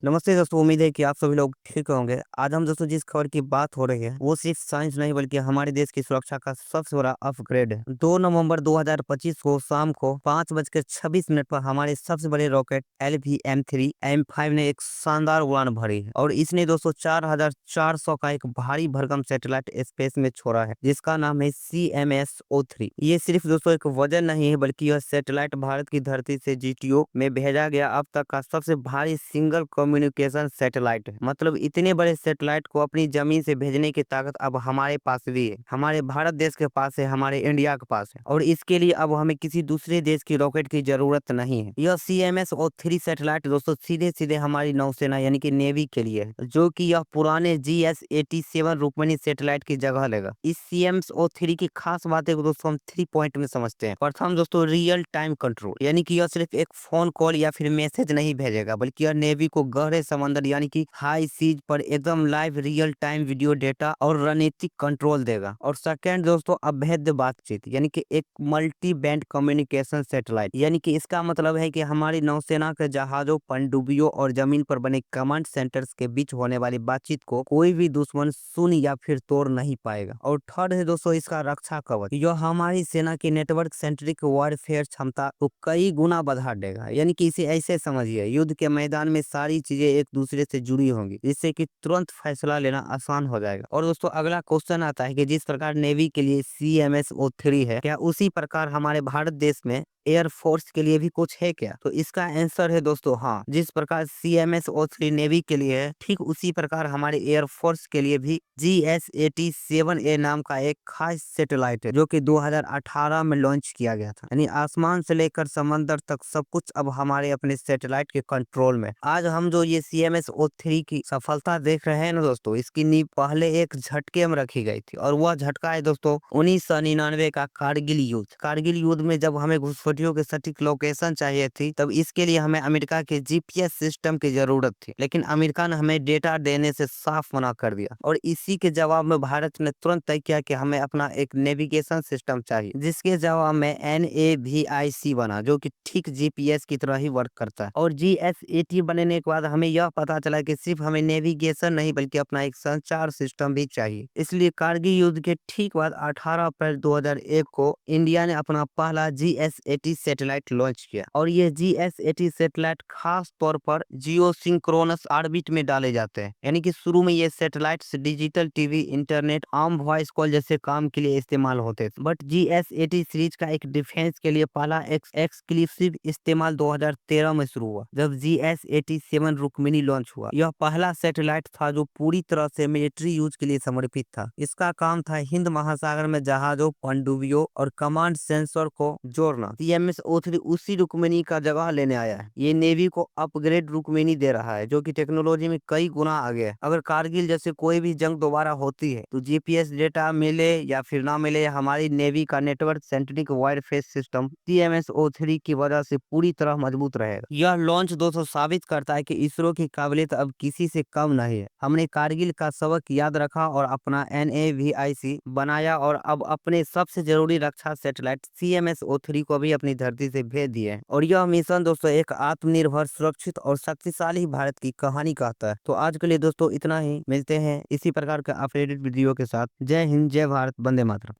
नमस्ते दोस्तों, उम्मीद है कि आप सभी लोग ठीक होंगे। आज हम दोस्तों जिस खबर की बात हो रही है वो सिर्फ साइंस नहीं बल्कि हमारे देश की सुरक्षा का सबसे बड़ा अपग्रेड है। 2 नवंबर 2025 को शाम को 5:26 पर हमारे सबसे बड़े रॉकेट LVM-3 M5 ने एक शानदार उड़ान भरी है और इसने दोस्तों 4400 का एक भारी भरकम सैटेलाइट स्पेस में छोड़ा है जिसका नाम है CMS-03। ये सिर्फ दोस्तों एक वजन नहीं है बल्कि यह सैटेलाइट भारत की धरती से GTO में भेजा गया अब तक का सबसे भारी सिंगल कम्युनिकेशन सैटेलाइट है। मतलब इतने बड़े सैटेलाइट को अपनी जमीन से भेजने की ताकत अब हमारे पास भी है, हमारे भारत देश के पास है, हमारे इंडिया के पास है और इसके लिए अब हमें किसी दूसरे देश की रॉकेट की जरूरत नहीं है। यह CMS-03 सैटेलाइट दोस्तों सीधे सीधे हमारी नौसेना यानी कि नेवी के लिए है, जो कि यह पुराने GS-87 रुक्मिणी सैटेलाइट की जगह लेगा। इस CMS-03 की खास बातें को दोस्तों हम 3 पॉइंट में समझते हैं। प्रथम दोस्तों, रियल टाइम कंट्रोल, यानी कि यह सिर्फ एक फोन कॉल या फिर मैसेज नहीं भेजेगा बल्कि यह नेवी को गहरे समंदर यानी कि हाई सीज पर एकदम live real time video data और रणनीतिक कंट्रोल देगा। और सेकंड दोस्तों, अभेद्य बातचीत, यानी कि एक मल्टी बैंड कम्युनिकेशन सैटेलाइट, यानी कि इसका मतलब है कि हमारी नौसेना के जहाजों, पनडुब्बियों और जमीन पर बने कमांड सेंटर्स के बीच होने वाली बातचीत को कोई भी दुश्मन सुन या फिर तोड़ नहीं पाएगा। और थर्ड है दोस्तों इसका रक्षा कवच, जो हमारी सेना की नेटवर्क सेंट्रिक वॉरफेयर क्षमता को कई गुना बढ़ा देगा। यानी कि इसे ऐसे समझिए, युद्ध के मैदान में सारी चीजें एक दूसरे से जुड़ी होंगी जिससे कि तुरंत फैसला लेना आसान हो जाएगा। और दोस्तों अगला क्वेश्चन आता है कि जिस प्रकार नेवी के लिए CMS-03 है, क्या उसी प्रकार हमारे भारत देश में एयरफोर्स के लिए भी कुछ है क्या? तो इसका आंसर है दोस्तों हाँ। जिस प्रकार CMS-03 नेवी के लिए है, ठीक उसी प्रकार हमारे एयरफोर्स के लिए भी GS-87A नाम का एक खास सैटेलाइट है जो कि 2018 में लॉन्च किया गया था। यानी आसमान से लेकर समंदर तक सब कुछ अब हमारे अपने सैटेलाइट के कंट्रोल में। आज हम जो ये CMS-03 की सफलता देख रहे हैं ना दोस्तों, इसकी नींव पहले एक झटके में रखी गई थी और वह झटका है दोस्तों 1999 का कारगिल युद्ध। कारगिल युद्ध में जब हमें घुसपैठियों के सटीक लोकेशन चाहिए थी, तब इसके लिए हमें अमेरिका के GPS सिस्टम की जरूरत थी, लेकिन अमेरिका ने हमें डेटा देने से साफ मना कर दिया और इसी के जवाब में भारत ने तुरंत तय किया कि हमें अपना एक नेविगेशन सिस्टम चाहिए, जिसके जवाब में NAVIC बना, जो कि ठीक GPS की तरह ही वर्क करता है। और GS-80 बनने के बाद हमें यह पता चला कि सिर्फ हमें नेविगेशन नहीं बल्कि अपना एक संचार सिस्टम भी चाहिए। इसलिए कारगिल युद्ध के ठीक बाद 18 अप्रैल 2001 को इंडिया ने अपना पहला GS-80 सैटेलाइट लॉन्च किया और ये GS-80 सैटेलाइट खास तौर पर जियो सिंक्रोनस ऑर्बिट में डाले जाते हैं। यानी कि शुरू में ये सैटेलाइट्स डिजिटल टीवी, इंटरनेट, आम वॉइस कॉल जैसे काम के लिए इस्तेमाल होते थे, बट GS-80 सीरीज का एक डिफेंस के लिए पहला एक्सक्लूसिव इस्तेमाल 2013 में शुरू हुआ जब GS-87 रुक्मिणी लॉन्च हुआ। यह पहला सैटेलाइट था जो पूरी तरह से मिलिट्री यूज के लिए समर्पित था। इसका काम था हिंद महासागर में जहाजों, पनडुब्बियों और कमांड सेंसर को जोड़ना। CMS-03 उसी रुक्मिणी का जगह लेने आया है। ये नेवी को अपग्रेड रुक्मिणी दे रहा है जो कि टेक्नोलॉजी में कई गुना आगे है। अगर कारगिल जैसे कोई भी जंग दोबारा होती है तो GPS डेटा मिले या फिर ना मिले, हमारी नेवी का नेटवर्क सेंट्रिक वायरफेस सिस्टम CMS-03 की वजह से पूरी तरह मजबूत रहेगा। यह लॉन्च दोस्तों साबित करता है कि इसरो की काबिलियत अब किसी से कम नहीं है। हमने कारगिल का सबक याद रखा और अपना NAVIC बनाया और अब अपने सबसे जरूरी रक्षा सैटेलाइट CMS-03 को भी अपनी धरती से भेज दिए हैं। और यह मिशन दोस्तों एक आत्मनिर्भर, सुरक्षित और शक्तिशाली भारत की कहानी कहता है। तो आज के लिए दोस्तों इतना ही, मिलते हैं इसी प्रकार का अपडेटेड वीडियो के साथ। जय हिंद, जय भारत, वंदे मातरम।